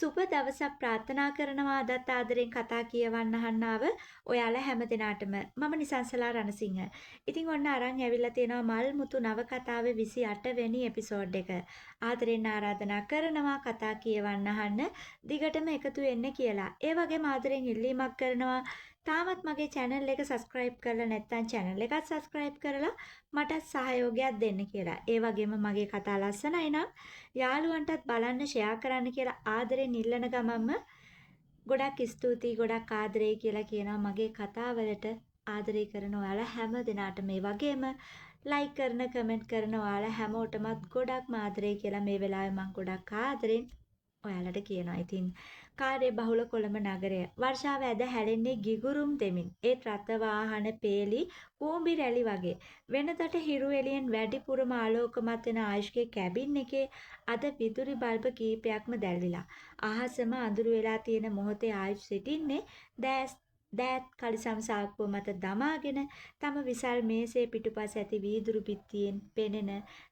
සුබ දවසක් ප්‍රාර්ථනා කරනවා අදත් ආදරෙන් කතා කියවන්න අහන්න ආව ඔයාලා හැමදෙනාටම මම නිසංසලා රණසිංහ. ඉතින් ඔන්න අරන් ඇවිල්ලා තියෙනවා මල් මුතු නවකතාවේ 28 වෙනි එපිසෝඩ් එක. ආදරෙන් ආරාධනා කරනවා කතා කියවන්න අහන්න දිගටම එකතු වෙන්න කියලා. ඒ වගේම ආදරෙන් ඉල්ලීමක් කරනවා තාමත් මගේ channel එක subscribe කරලා නැත්නම් channel එකත් subscribe කරලා මට සහයෝගයක් දෙන්න කියලා. ඒ වගේම මගේ කතා ලස්සනයි නම් යාළුවන්ටත් බලන්න ෂෙයා කරන්න කියලා ආදරෙන් ඉල්ලන ගමන්ම ගොඩක් ස්තුතියි ගොඩක් ආදරෙයි කියලා කියනවා මගේ කතාවලට ආදරේ කරන ඔයාලා හැම දිනාටම මේ වගේම ලයික් කරන කමෙන්ට් කරන ඔයාලා හැමෝටමත් ගොඩක්ම ආදරෙයි කියලා මේ වෙලාවේ මම ගොඩක් ආදරෙන් ඔයාලට කියනවා. ඉතින් කාර්ය බහුල කොළඹ නගරය වර්ෂාව ඇද හැලෙන්නේ ගිගුරුම් දෙමින්. ඒත් රථ වාහන පේලි කූඹි රැලි වගේ. වෙනදට හිරු එළියෙන් වැඩිපුරම ආලෝකමත් වෙන ආයුෂ්ගේ කැබින් එකේ අද විදුලි බල්බ කීපයක්ම දැල්විලා. අහසම අඳුරු වෙලා තියෙන මොහොතේ ආයුෂ් සිටින්නේ දෑත් කලිසම් සාක්කුව මත දමාගෙන තම විසල් මේසේ පිටුපස ඇති වීදුරු පිටියෙන් පෙනෙන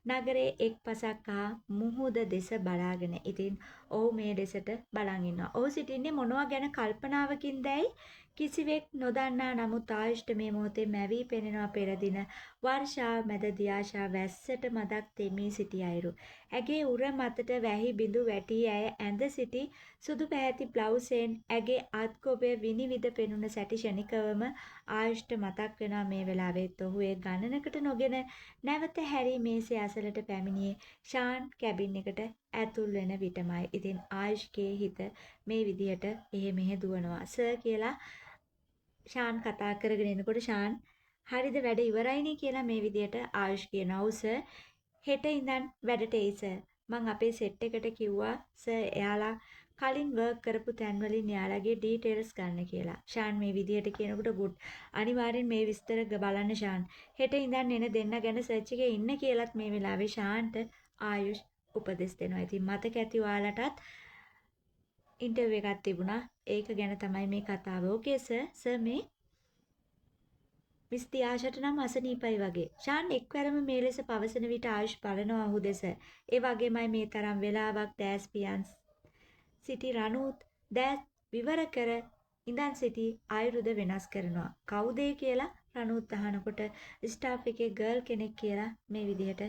නගරයේ එක් පසක් මුහුද දෙස බලාගෙන. ඉතින් ඔහු මේ දෙසට බලන් ඉන්නවා. ඔහු සිටින්නේ මොනවා ගැන කල්පනාවකින්දැයි කිසිවෙක් නොදන්නා නමුත් ආයුෂ්ට මේ මොහොතේ මැවී පෙනෙනවා පෙර දින වර්ෂාව මැද දියාශා වැස්සට මදක් තෙමී සිටි අයුරු. ඇගේ උර මතට වැහි බිඳු වැටි ඇය ඇඳ සිටි සුදු පැහැති බ්ලවුසෙන් ඇගේ අත්කොබය විනිවිද පෙනුන සැටි ෂණිකවම ආයුෂ්ට මතක් වෙනවා මේ වෙලාවෙත් ඔහු ඒ ගණනකට නොගෙන නැවත හැරි මේසේ අසලට පැමිණියේ ෂාන් කැබින් එකට ඇතුල් වෙන විටමයි. ඉතින් ආයුෂ්ගේ හිත මේ විදිහට එහෙ මෙහෙ දුවනවා. සර් කියලා ෂාන් කතා කරගෙන එනකොට ෂාන් හරිද වැඩ ඉවරයිනේ කියලා මේ විදිහට ආයුෂ් කියනවා. "ඔව් සර්. හෙට ඉඳන් වැඩට එයි සර්. මං අපේ සෙට් එකට කිව්වා සර් එයාලා කලින් වර්ක් කරපු තැන් වලින් එයාලගේ ඩීටේල්ස් ගන්න කියලා." ෂාන් මේ විදිහට කියනකොට "ගුඩ්. අනිවාර්යෙන් මේ විස්තර බලන්න ෂාන්. හෙට ඉඳන් එන දෙන්න ගැන සර්ච් එකේ ඉන්න කියලාත් මේ වෙලාවේ ෂාන්ට ආයුෂ් උපදෙස් දෙනවා. ඉතින් මතක ඇති ඔයාලටත් ඉන්ටර්විව් එකක් තිබුණා. ඒක ගැන තමයි මේ කතාව. "ඕකේ සර්. සර් මේ මිස් තියාෂට නම් අසනීපයි වගේ." ෂාන් එක්වරම මේ ලෙස පවසන විට ආයුෂ් බලනවා ඔහු දෙස. ඒ වගේමයි මේ තරම් වෙලාවක් දැස් පියන් සිටි රණූත් දැස් විවර කර ඉඳන් සිටි ආයුරුද වෙනස් කරනවා. "කවුද කියලා?" රණූත් අහනකොට ස්ටාෆ් එකේ ගර්ල් කෙනෙක් කියලා මේ විදිහට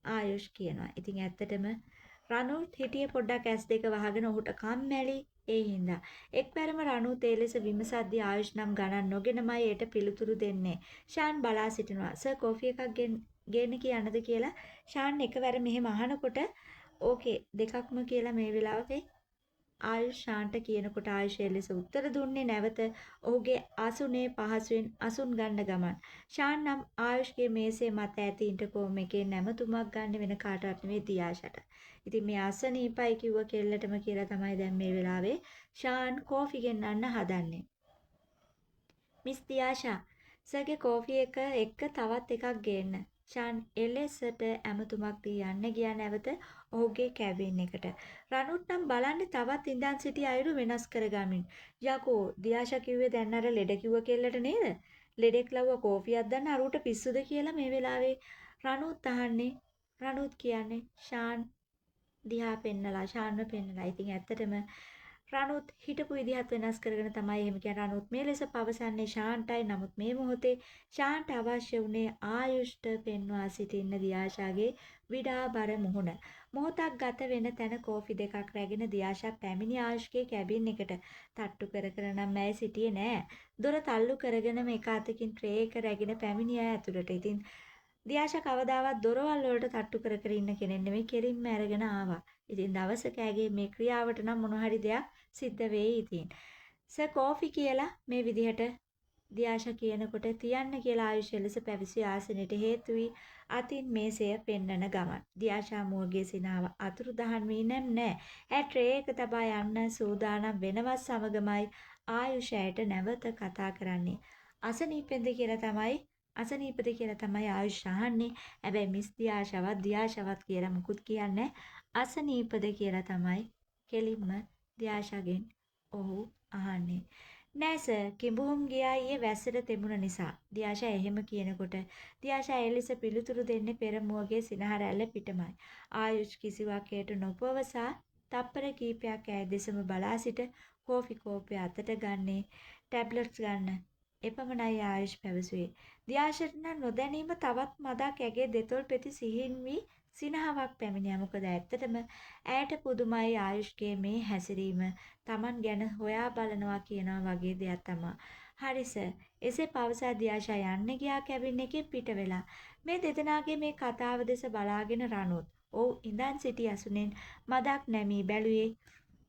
ආයුෂ් කියනවා. ඉතින් ඇත්තටම රණූත් හිටියේ පොඩ්ඩක් ඇස් දෙක වහගෙන ඔහුට කම්මැලි ඒ හින්දා. එක්වරම රණූත් ඒ ලෙස විමසද්දී ආයුෂ් නම් ගණන් නොගෙනමයි ඒට පිළිතුරු දෙන්නේ. ෂාන් බලා සිටිනවා. "සර් කෝෆි එකක් ගේන්න කියන්නද" කියලා ෂාන් එකවර මෙහෙම අහනකොට "ඕකේ දෙකක්ම" කියලා මේ වෙලාවේ ආයුෂ් ෂාන්ට කියනකොට ආයුෂ් ඒ ලෙස උත්තර දුන්නේ නැවත ඔහුගේ අසුනේ පහසුවෙන් අසුන් ගන්න ගමන්. ෂාන් නම් ආයුෂ්ගේ මේසේ මත ඇති ඉන්ටර්කෝම් එකේ නැමතුමක් ගන්න වෙන කාටවත් නෙවෙයි දියාෂට. ඉතින් මේ අසනීපයි කිව්ව කෙල්ලටම කියලා තමයි දැන් මේ වෙලාවේ ෂාන් කෝෆි ගෙන්නන්න හදන්නේ. "මිස් දියාෂා සර්ගේ කෝෆි එක එක්ක තවත් එකක් ගේන්න." ෂාන් එලෙසට ඇමතුමක් දී යන්න ගියා නැවත ඔහුගේ කැබින් එකට. රණුත් නම් බලන්න තවත් ඉඳන් සිටි අයුරු වෙනස් කරගමින්. "යකෝ දියාෂා කිව්වේ දැන් අර ලෙඩ කිව්ව කෙල්ලට නේද? ලෙඩෙක් ලව්ව කෝෆියක් දාන්න අරුවට පිස්සුද" කියලා මේ වෙලාවේ රණුත් අහන්නේ. රණුත් කියන්නේ ෂාන් දිහා පෙන්නලා ෂාන්ව පෙන්නලා. ඉතින් ඇත්තටම රණුත් හිටපු විදිහත් වෙනස් කරගෙන තමයි එහෙම කියන්නේ. රණුත් මේ ලෙස පවසන්නේ ෂාන්ටයි. නමුත් මේ මොහොතේ ෂාන්ට අවශ්‍ය වුණේ ආයුෂ්ට පෙන්වා සිටින්න දියාෂාගේ විඩාබර මුහුණ. මොහොතක් ගත වෙන තැන කෝෆි දෙකක් රැගෙන දියාෂා පැමිණි ආයුෂ්ගේ කැබින් එකට. තට්ටු කර කර නම් ඇය සිටියේ නෑ. දොර තල්ලු කරගෙනම එක අතකින් ට්‍රේ එක රැගෙන පැමිණි අය ඇතුළට. ඉතින් දියාෂා කවදාවත් දොරවල් වලට තට්ටු කර කර ඉන්න කෙනෙක් නෙමෙයි. කෙලින්ම අරගෙන ආවා. ඉතින් දවසක ඇගේ මේ ක්‍රියාවට නම් මොන හරි දෙයක් සිද්ධ වෙයි ඉතින්. "සර් කෝෆි" කියලා මේ විදිහට දියාෂා කියනකොට "තියන්න" කියලා ආයුෂ් එලෙස පැවසී ආසනෙට හේතු වී අතින් මේසය පෙන්නන ගමන්. දියාෂා මුවගේ සිනාව අතුරුදහන් වී නෑ. ඇය ට්‍රේ එක තබා යන්න සූදානම් වෙනවත් සමගමයි ආයුෂ් ඇයට නැවත කතා කරන්නේ. අසනීපද කියලා තමයි ආයුෂ් අහන්නේ. හැබැයි මිස් දියාෂාවත් කියලා මුකුත් කියන්නේ අසනීපද කියලා තමයි කෙලින්ම දියාෂාගෙන් ඔහු අහන්නේ. "නෑ සර් කිඹුහුම් ගියා ඊයේ වැස්සට තෙමුණ නිසා." දියාෂා එහෙම කියනකොට දියාෂා එලෙස පිළිතුරු දෙන්නේ පෙරමුවගේ සිනහ රැල්ල පිටමයි. ආයුෂ් කිසිවක් එයට නොපවසා තප්පර කීපයක් ඇය දෙසම බලා සිට කෝපි කෝප්පය අතට ගන්නේ ටැබ්ලට්ස් ගන්න. එපමණයි ආයුෂ් පැවසුවේ. දියාශට නම් නොදැනීම තවත් මදක් ඇගේ දෙතොල් පෙති සිහින් වී සිනහවක් පැමිණියා. මොකද ඇත්තටම ඇයට පුදුමයි ආයුෂ්ගේ මේ හැසිරීම Taman ගැන හොයා බලනවා කියනවා වගේ දෙයක් තමයි. හරි සර්. එසේ පවසා දියාෂා යන්න ගියා කැබින් එකෙන් පිට වෙලා. මේ දෙදෙනාගේ මේ කතාව දෙස බලාගෙන රණුත් ඔව් ඉඳන් සිටි අසුනෙන් මදක් නැමී බැලුවේ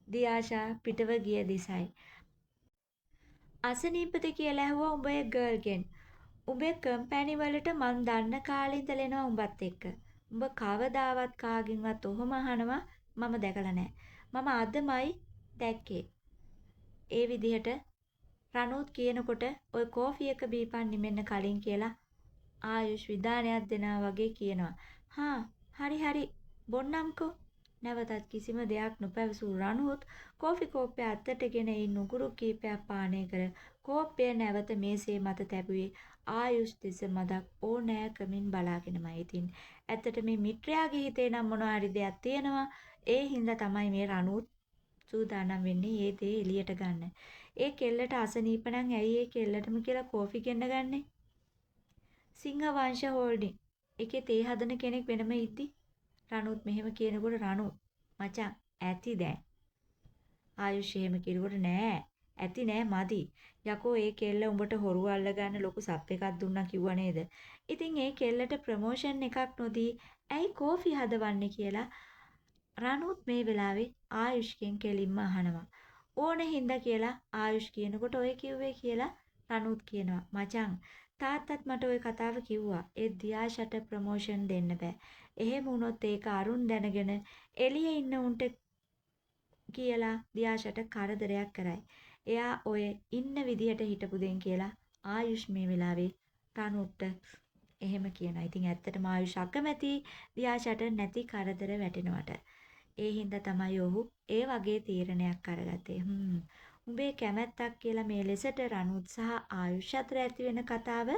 දියාෂා පිටව ගිය දිසයි. අසනීපද කියලා ඇහුවා උඹ ඒ ගර්ල්ගෙන්. උඹේ කම්පැනි වලට මං දන්න කාලේ ඉඳලා එනවා උඹත් එක්ක. උඹ කවදාවත් කාගෙන්වත් ඔහොම අහනවා මම දැකලා නැහැ. මම අදමයි දැක්කේ. ඒ විදිහට රණුත් කියනකොට ඔය කෝෆි එක බීපන් නිමෙන්න කලින් කියලා ආයුෂ් විදානයක් දෙනා වගේ කියනවා. හා හරි බොන්නම්කෝ. නැවතත් කිසිම දෙයක් නොපැවසූ රණුත් කෝපි කෝප්පය අතටගෙන ඒ නුගුරු කීපයක් පානය කර කෝප්පය නැවත මේසේ මත තැබුවේ ආයුෂ් දෙස මදක් ඕනෑකමින් බලාගෙනමයි. ඉතින් ඇත්තට මේ මිත්‍රයාගේ හිතේ නම් මොනවා හරි දෙයක් තියෙනවා. ඒ හින්දා තමයි මේ රණුත් සූදානම් වෙන්නේ මේ දේ එළියට ගන්න. ඒ කෙල්ලට අසනීප නම් ඇයි ඒ කෙල්ලටම කියලා කෝපි ගෙන්න ගන්නේ? සිංහ වංශ හෝල්ඩින් එකේ තේ හදන කෙනෙක් වෙනම ඉද්දි රණුත් මෙහෙම කියනකොට රණු මචං ඇති දැන් ආයුෂ් එහෙම කිව්වට නෑ ඇති නෑ මදි යකෝ ඒ කෙල්ල උඹට හොරු අල්ල ගන්න ලොකු සප් එකක් දුන්නා කිව්වා නේද ඉතින් ඒ කෙල්ලට ප්‍රොමෝෂන් එකක් නොදී ඇයි කෝෆි හදවන්නේ කියලා රණුත් මේ වෙලාවේ ආයුෂ්ගෙන් කෙලින්ම අහනවා ඕන හින්දා කියලා ආයුෂ් කියනකොට ඔය කිව්වේ කියලා රණුත් කියනවා මචං තාත්තත් මට ওই කතාව කිව්වා. ඒ දියාෂට ප්‍රොමෝෂන් දෙන්න බෑ. එහෙම වුණොත් ඒක අරුන් දැනගෙන එළියේ ඉන්න උන්ට කියලා දියාෂට කරදරයක් කරයි. එයා ඔය ඉන්න විදියට හිටපු දෙන් කියලා ආයුෂ් මේ වෙලාවේ රණුට එහෙම කියනවා. ඉතින් ඇත්තටම ආයුෂ් අකමැති දියාෂට නැති කරදර වැටෙනවට. ඒ හින්දා තමයි ඔහු ඒ වගේ තීරණයක් අරගත්තේ. උඹේ කැමැත්තක් කියලා මේ ලෙසට රණුත් සහ ආයුෂ් අතර ඇති වෙන කතාව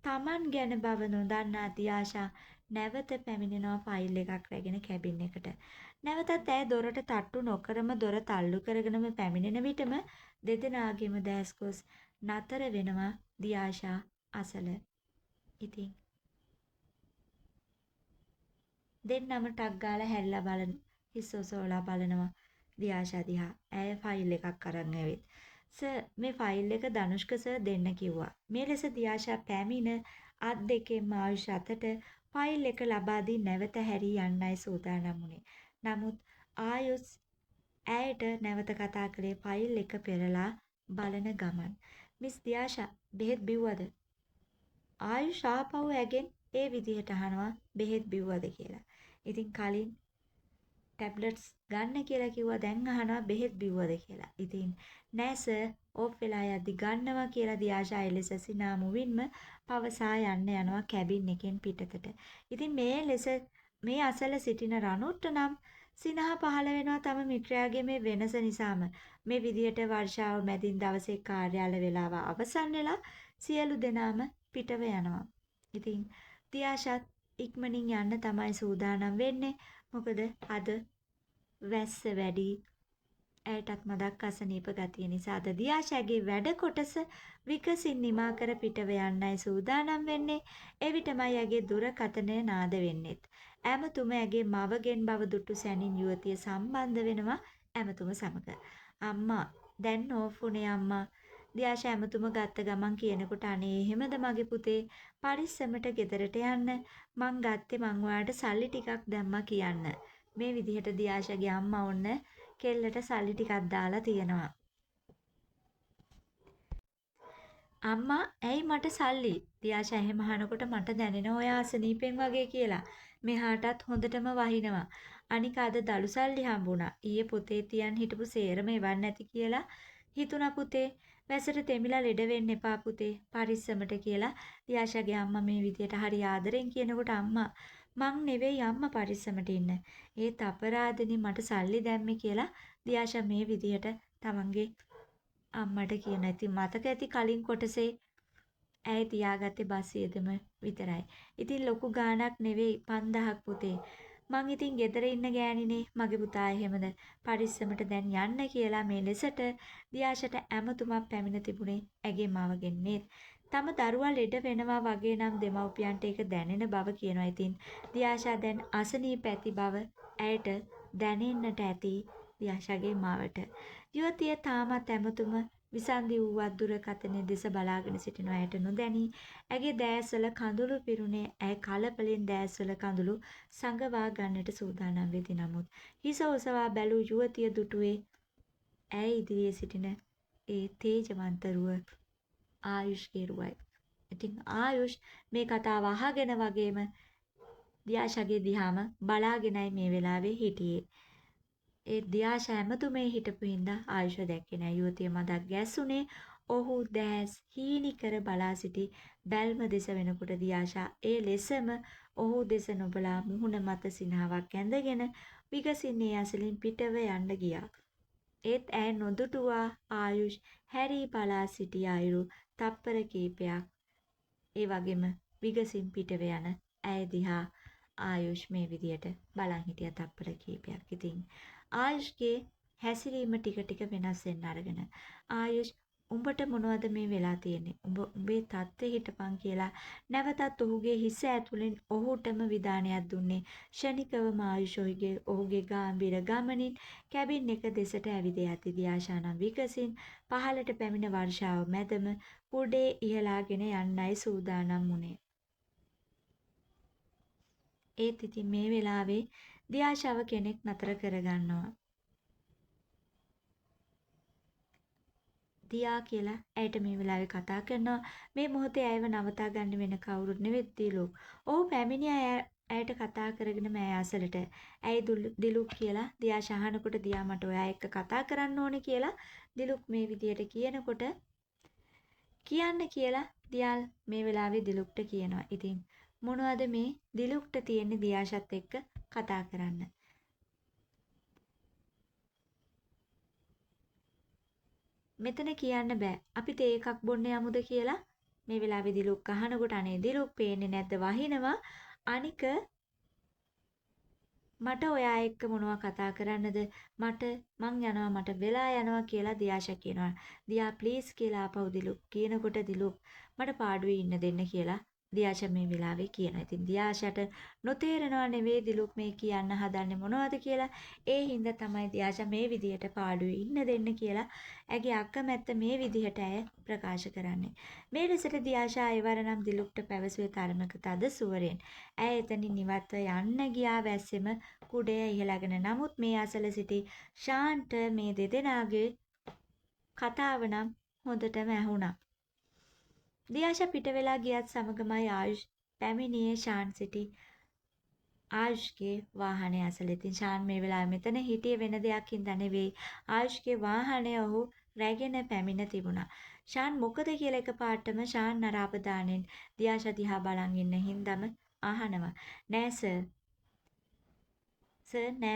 Taman ගැන බව නොදන්නා දියාෂා නැවත පැමිණෙනවා ෆයිල් එකක් රැගෙන කැබින් එකට. නැවතත් ඇය දොරට තට්ටු නොකරම දොර තල්ලු කරගෙනම පැමිණෙන විටම දෙදෙනාගේම දැස් ගොස් නතර වෙනවා දියාෂා අසල. ඉතින් දෙන්නම ටක් ගාලා හැරිලා බලන හිස් ඔසවලා බලනවා දියාෂා දිහා. ඇය ෆයිල් එකක් අරන් ඇවිත්. සර් මේ ෆයිල් එක ධනුෂ්ක සර් දෙන්න කිව්වා. මේ ලෙස දියාෂා පැමිණ අත් දෙකෙන්ම ආයුෂ අතට ෆයිල් එක ලබා දී නැවත හැරී යන්නයි සූදානම් වුණේ. නමුත් ආයුෂ් ඇයට නැවත කතා කළේ ෆයිල් එක පෙරලා බලන ගමන්. මිස් දියාෂා බෙහෙත් බිව්වද? ආයුෂ් ආපහු ඇගෙන් ඒ විදිහට අහනවා බෙහෙත් බිව්වද කියලා. ඉතින් කලින් ටැබ්ලට්ස් ගන්න කියලා කිව්වා දැන් අහනවා බෙහෙත් බිව්වද කියලා. ඉතින් නෑ සර් ඕෆ් වෙලා යද්දි ගන්නවා කියලා දියාෂා එලෙස සිනා මුවින්ම පවසා යනවා කැබින් එකෙන් පිටතට. ඉතින් මේ ලෙස මේ අසල සිටින රණුට නම් සිනහ පහළ වෙනවා තම මිත්‍රයාගේ මේ වෙනස නිසාම. මේ විදියට වර්ෂාව මැදින් දවසේ කාර්යාල වේලාව අවසන් වෙලා සියලු දෙනාම පිටව යනවා. ඉතින් දියාෂාත් ඉක්මනින් යන්න තමයි සූදානම් වෙන්නේ. මොකද අද වැස්ස වැඩි ඇයටත් මදක් අසනීප ගතිය නිසා අද දියාෂාගේ වැඩ කොටස විකසින් නිමා කර පිටව යන්නයි සූදානම් වෙන්නේ. එවිටමයි ඇගේ දුරකථනය නාද වෙන්නේත්. ඇමතුම ඇගේ මවගෙන් බව දුටු සැනින් යුවතිය සම්බන්ධ වෙනවා ඇමතුම සමග. අම්මා දැන් ඕෆ් උනේ අම්මා. දියාෂා ඇමතුම ගත්ත ගමන් කියනකොට අනේ එහෙමද මගේ පුතේ පරිස්සමට ගෙදරට යන්න මං ගත්තේ මං ඔයාලට සල්ලි ටිකක් දැම්මා කියන්න. මේ විදිහට දියාෂාගේ අම්මා ඔන්න කෙල්ලට සල්ලි ටිකක් දාලා තියෙනවා. අම්මා ඇයි මට සල්ලි? දියාෂා එහෙම අහනකොට මට දැනෙනවා ඔයා අසනීපෙන් වගේ කියලා. මෙහාටත් හොඳටම වහිනවා. අනික අද දලු සල්ලි හම්බුණා. ඊයේ පොතේ තියන් හිටපු සේරම එවන්න නැති කියලා හිතුණා පුතේ. වැසට තෙමිලා ලෙඩ වෙන්න එපා පුතේ. පරිස්සමට කියලා දියාෂාගේ අම්මා මේ විදියට හරි ආදරෙන් කියනකොට අම්මා මං නෙවෙයි අම්මා පරිස්සමට ඉන්න. ඒත් අපරාධනේ මට සල්ලි දැම්මේ කියලා දියාෂා මේ විදියට තමන්ගේ අම්මට කියන. ඉතින් මතක ඇති කලින් කොටසේ ඇයි තියාගත්තේ බස් වියදම විතරයි. ඉතින් ලොකු ගාණක් නෙවෙයි 5000ක් පුතේ. මං ඉතින් ගෙදර ඉන්න ගෑණිනේ මගේ පුතා එහෙමද පරිස්සමට දැන් යන්න කියලා මේ ලෙසට දියාෂට ඇමතුමක් පැමිණ තිබුණේ ඇගේ මවගෙන්නේ. තම දරුවා ලෙඩ වෙනවා වගේ නම් දෙමව්පියන්ට ඒක දැනෙන බව කියනවා. ඉතින් දියාෂා දැන් අසනීප ඇති බව ඇයට දැනෙන්නට ඇති දියාෂාගේ මාවට. යුවතිය තාමත් ඇමතුම විසන්දි වූවත් දුරකථනයේ දෙස බලාගෙන සිටින ඇයට නොදැනී ඇගේ දෑස්වල කඳුළු පිරුණේ ඇය කලබලෙන් දෑස්වල කඳුළු සඟවා ගන්නට සූදානම් වෙති. නමුත් හිස ඔසවා බැලූ යුවතිය දුටුවේ ඇය ඉදිරියේ සිටින ඒ තේජවන්ත රුව ආයුෂ්ගේ රුවයි. ඉතින් ආයුෂ් මේ කතාව අහගෙන වගේම දියාෂාගේ දිහාම බලාගෙනයි මේ වෙලාවේ හිටියේ. ඒ දියාෂා ඇමතුමේ හිටපු හින්දා ආයුෂ දැක්කේ නෑ. යුවතිය මදක් ගැස්සුනේ ඔහු දැස් හීනි කර බලා සිටි බැල්ම දෙස වෙනකොට දියාෂා ඒ ලෙසම ඔහු දෙස නොබලා මුහුණ මත සිනහවක් ඇඳගෙන විගසින්නේ ඇසලින් පිටව යන්න ගියා. ඒත් ඇය නොදුටුවා ආයුෂ් හැරී බලා සිටි අයුරු තප්පර කීපයක්. ඒ වගේම විගසින් පිටව යන ඇය දිහා ආයුෂ් මේ විදියට බලන් හිටිය තප්පර කීපයක්. ඉතින් ආයුෂ්ගේ හැසිරීම ටික ටික වෙනස් වෙන්න අරගෙන ආයුෂ් උඹට මොනවද මේ වෙලා තියෙන්නේ? උඹේ තත්ත්වෙ හිටපන් කියලා නැවතත් ඔහුගේ හිස ඇතුලෙන් ඔහුටම විධානයක් දුන්නේ. ෂණිකවම ආයුෂ් ඔහුගේ ගාම්භීර ගමනින් කැබින් එක දෙසට ඇවිද යති. දියාෂානම් විකසින් පහළට පැමිණ වර්ෂාව මැදම කුඩේ ඉහලාගෙන යන්නයි සූදානම් වුණේ. ඒත් ඉතින් මේ වෙලාවේ දියාෂාව කෙනෙක් නතර කරගන්නවා. දියා කියලා ඇයට මේ වෙලාවේ කතා කරනවා. මේ මොහොතේ ඇයව නවතා ගන්න වෙන කවුරුත් නෙවෙයි දිලුක්. ඔහු පැමිණියා ඇයට කතා කරගෙන මෑ අසලට. ඇයි දිලුක් කියලා දියාෂා අහනකොට දියා මට ඔයා එක්ක කතා කරන්න ඕනේ කියලා දිලුක් මේ විදියට කියනකොට කියන්න කියලා දියා මේ වෙලාවේ දිලුක්ට කියනවා. ඉතින් මොනවද මේ දිලුක්ට තියෙන්නේ දියාෂත් එක්ක කතා කරන්න? මෙතන කියන්න බෑ. අපි තේ එකක් බොන්න යමුද කියලා මේ වෙලාවේ දිලුක් අහනකොට අනේ දිලුක් පේන්නේ නැද්ද වහිනවා. අනික මට ඔයා එක්ක මොනවා කතා කරන්නද? මං යනවා මට වෙලා යනවා කියලා දියාෂා කියනවා. දියා ප්ලීස් කියලා ආපහු දිලුක් කියනකොට දිලුක් මට පාඩුවේ ඉන්න දෙන්න කියලා දියාෂා මේ වෙලාවේ කියනවා. ඉතින් දියාෂාට නොතේරෙනවා නෙවෙයි දිලුක් මේ කියන්න හදන්නේ මොනවද කියලා. ඒ හින්දා තමයි දියාෂා මේ විදියට පාඩුවේ ඉන්න දෙන්න කියලා ඇගේ අකමැත්ත මේ විදිහට ඇය ප්‍රකාශ කරන්නේ. මේ ලෙසට දියාෂා එවර නම් දිලුක්ට පැවසුවේ තරමක තද සුවරෙන්. ඇය එතනින් නිවත්ව යන්න ගියා වැස්සෙම කුඩය ඉහළගෙන. නමුත් මේ අසල සිටි ශාන්ට මේ දෙදෙනාගේ කතාව නම් හොඳටම ඇහුණා. දියාෂා පිට වෙලා ගියත් සමගමයි ආයුෂ් පැමිණියේ ශාන් සිටි ආයුෂ්ගේ වාහනය අසල. ඉතින් ශාන් මේ වෙලාවේ මෙතන හිටියේ වෙන දෙයක් හින්දා නෙවෙයි. ආයුෂ්ගේ වාහනය ඔහු රැගෙන පැමිණ තිබුණා. ශාන් මොකද කියලා එකපාරටම ශාන් අර අවධානයෙන් දියාෂා දිහා බලන් ඉන්න හින්දාම අහනවා. නෑ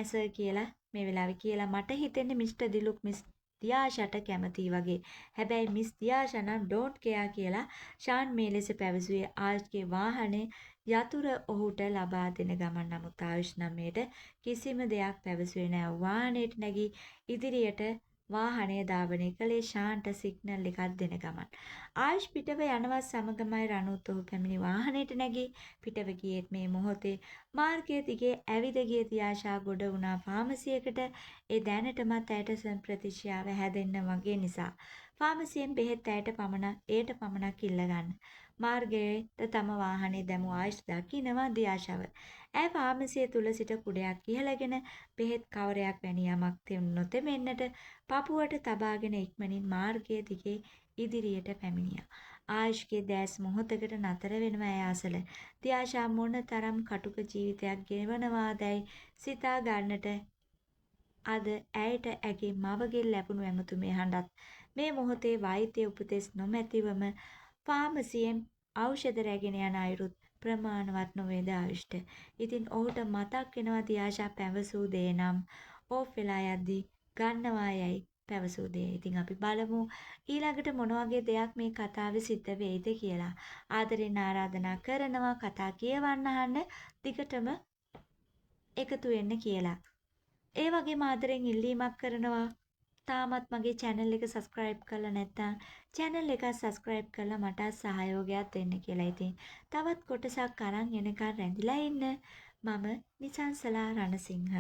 සර් කියලා මේ වෙලාවේ කියලා මට හිතෙන්නේ මිස්ටර් දිලුක් මිස් දියාෂාට කැමතියි වගේ. හැබැයි මිස් දියාෂා නම් ඩෝන්ට් කෙයා කියලා ශාන් මේ ලෙස පැවසුවේ ආයුෂ්ගේ වාහනේ යතුරු ඔහුට ලබා දෙන ගමන්. නමුත් ආයුෂ් නම් මේට කිසිම දෙයක් පැවසුවේ නෑ. වාහනේට නැගී ඉදිරියට වාහනය ධාවනය කළේ ශාන්ට සිග්නල් එකක් දෙන ගමන්. ආයුෂ් පිටව යනවා සමගමයි රණුත් ඔහු පැමිණි වාහනයට නැගී පිටව ගියේත් මේ මොහොතේ මාර්ගයේ දිගේ ඇවිද ගිය දියාෂා ගොඩ වුණා ෆාමසියකට. ඒ දැනටමත් ඇයට ප්‍රතිශ්‍යාව හැදෙන්න වගේ නිසා ෆාමසියෙන් බෙහෙත් එයට පමණක් ඉල්ල ගන්න. මාර්ගයේ තම වාහනේ දැමූ ආයුෂ් දකිනවා දියාෂාව. ඇය ෆාමසිය තුල සිට කුඩයක් ඉහළගෙන බෙහෙත් කවරයක් වැනි යමක් නොතෙමෙන්නට පපුවට තබාගෙන ඉක්මනින් මාර්ගයේ දිගේ ඉදිරියට පැමිණියා. ආයුෂ්ගේ දැස් මොහොතකට නතර වෙනවා ඇය අසල. දියාෂා මොන තරම් කටුක ජීවිතයක් ගෙවනවාදැයි සිතා ගන්නට අද ඇයට ඇගේ මවගෙන් ලැබුණු ඇමතුමේ හඬත් මේ මොහොතේ වෛද්‍ය උපදෙස් නොමැතිවම ෆාමසියෙන් ඖෂධ රැගෙන යන අයුරුත් ප්‍රමාණවත් නොවේද ආයුෂ්ට. ඉතින් ඔහුට මතක් වෙනවා දියාෂා පැවසූ දේ නම් ඕෆ් වෙලා යද්දී ගන්නවා යයි පැවසූ දේ. ඉතින් අපි බලමු ඊළඟට මොන වගේ දෙයක් මේ කතාවේ සිද්ධ වෙයිද කියලා. ආදරෙන් ආරාධනා කරනවා කතා කියවන්න අහන්න. දිගටම එකතු වෙන්න කියලා. ඒ වගේම ආදරෙන් ඉල්ලීමක් කරනවා. තාමත් මගේ channel එක subscribe කරලා නැත්නම් channel එක subscribe කරලා මට සහයෝගයක් දෙන්න කියලා. ඉතින් තවත් කොටසක් අරන් එනකන් රැඳිලා ඉන්න. මම නිසංසලා රණසිංහ.